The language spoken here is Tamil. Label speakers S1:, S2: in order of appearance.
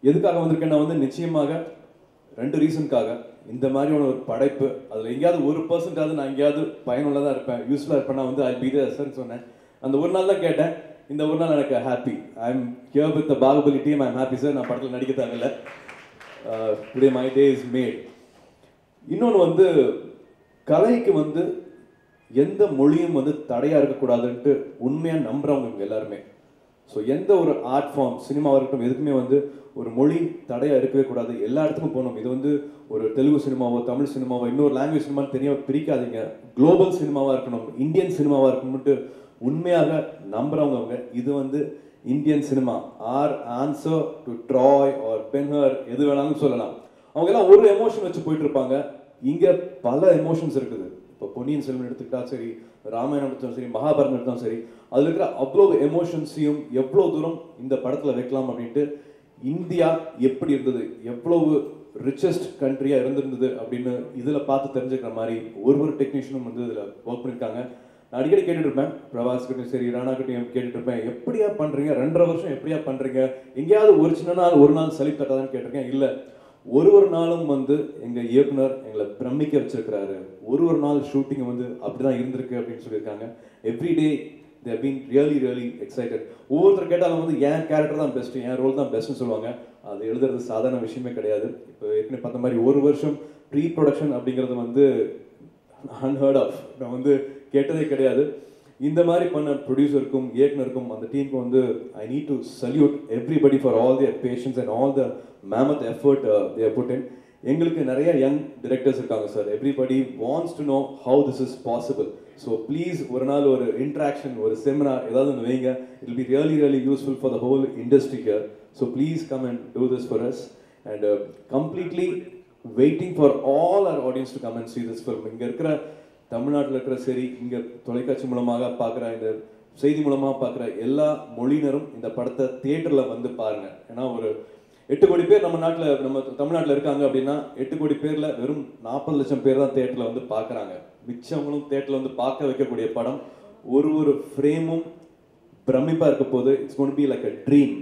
S1: எதுக்காக வந்திருக்கேன்னா வந்து நிச்சயமாக 2 ரீசனுக்காக. இந்த மாதிரியான ஒரு படைப்பு அதில் எங்கேயாவது 1% நான் எங்கேயாவது பயனுள்ளதாக இருப்பேன், யூஸ்ஃபுல்லாக இருப்பேன்னா வந்து ஐ பி தேர் சார்ன்னு சொன்னேன். அந்த ஒரு நாள் தான் கேட்டேன். இந்த ஒரு நாள் எனக்கு happy. I am here with the Baahubali team. I am happy sir. நான் படத்தில் நடிக்க தேவையில்லை. Today my day is made. இன்னொன்று வந்து கலைக்கு வந்து எந்த மொழியும் வந்து தடையாக இருக்கக்கூடாதுன்ட்டு உண்மையாக நம்புகிறவங்க எல்லாருமே. ஸோ எந்த ஒரு ஆர்ட் ஃபார்ம், சினிமாவாக இருக்கட்டும், எதுக்குமே வந்து ஒரு மொழி தடையாக இருக்கவே கூடாது. எல்லா இடத்துக்கும் போகணும். இது வந்து ஒரு தெலுங்கு சினிமாவோ, தமிழ் சினிமாவோ, இன்னொரு லாங்குவேஜ் சினிமான்னு தெரியாமல் பிரிக்காதீங்க. குளோபல் சினிமாவாக இருக்கணும், இந்தியன் சினிமாவாக இருக்கணும்ட்டு உண்மையாக நம்புகிறவங்க அவங்க. இது வந்து Indian cinema. Our answer to Troy or Ben Hur, எது வேணாலும் சொல்லலாம். அவங்க எல்லாம் ஒரு எமோஷன் வச்சு போயிட்டு இருப்பாங்க. இங்கே பல எமோஷன்ஸ் இருக்குது. இப்போ பொன்னியின் செல்வன் எடுத்துக்கிட்டா சரி, ராமாயணம் எடுத்தாலும் சரி, மகாபாரதம் எடுத்தாலும் சரி, அதில் இருக்கிற அவ்வளோ எமோஷன்ஸையும் எவ்வளோ தூரம் இந்த படத்தில் வைக்கலாம் அப்படின்ட்டு, இந்தியா எப்படி இருந்தது, எவ்வளவு ரிச்சஸ்ட் கண்ட்ரியாக இருந்திருந்தது அப்படின்னு இதில் பார்த்து தெரிஞ்சுக்கிற மாதிரி ஒரு டெக்னீஷியனும் வந்து இதில் ஒர்க் பண்ணியிருக்காங்க. நான் அடிக்கடி கேட்டுட்டு இருப்பேன், பிரபாஸ்கிட்டையும் சரி, ராணாக்கிட்டையும் கேட்டுட்டு இருப்பேன், எப்படியா பண்ணுறீங்க, 2.5 வருஷம் எப்படியா பண்ணுறீங்க, எங்கேயாவது ஒரு சின்ன நாள் ஒரு நாள் சலிப்பு தட்டாதான்னு கேட்டிருக்கேன். இல்லை, ஒரு நாளும் வந்து எங்கள் இயக்குனர் எங்களை பிரமிக்க வச்சிருக்கிறாரு. ஒரு நாள் ஷூட்டிங் வந்து அப்படிதான் இருந்திருக்கு அப்படின்னு சொல்லியிருக்காங்க. Everyday they have been really excited. ஒவ்வொருத்தர் கேட்டாலும் வந்து என் கேரக்டர் தான் பெஸ்ட்டு, என் ரோல் தான் பெஸ்ட்னு சொல்லுவாங்க. அது எழுதுறது சாதாரண விஷயமே கிடையாது. இப்போ ஏற்கனவே பார்த்த மாதிரி ஒரு வருஷம் ப்ரீ ப்ரொடக்ஷன் அப்படிங்கிறது வந்து அன்ஹர்ட் ஆஃப். நான் வந்து கேட்டதே கிடையாது. இந்த மாதிரி பண்ண ப்ரொடியூசருக்கும் இயக்குனருக்கும் அந்த டீமுக்கும் வந்து I need to salute everybody for all their patience and all the mammoth effort they have put in. எங்களுக்கு நிறைய யங் டிரெக்டர்ஸ் இருக்காங்க sir. Everybody wants to know how this is possible. So please ஒரு நாள் ஒரு இன்ட்ராக்ஷன், ஒரு செமினார் ஏதாவது ஒன்று வைங்க. It will be really useful for the whole industry here. So please come and do this for us. And completely waiting for all our audience to come and see this film. இங்கே இருக்கிற தமிழ்நாட்டில் இருக்கிற சரி, இங்கே தொலைக்காட்சி மூலமாக பார்க்குற, இந்த செய்தி மூலமாக பார்க்குற எல்லா மொழியினரும் இந்த படத்தை தியேட்டரில் வந்து பாருங்கள். ஏன்னா ஒரு 8 கோடி பேர் நம்ம தமிழ்நாட்டில் இருக்காங்க அப்படின்னா 8 கோடி பேரில் வெறும் 40 லட்சம் பேர் தான் தியேட்டரில் வந்து பார்க்குறாங்க. மிச்சவங்களும் தியேட்டரில் வந்து பார்க்க வைக்கக்கூடிய படம். ஒரு ஃப்ரேமும் பிரமிப்பாக இருக்க போது. It's gonna be like a dream.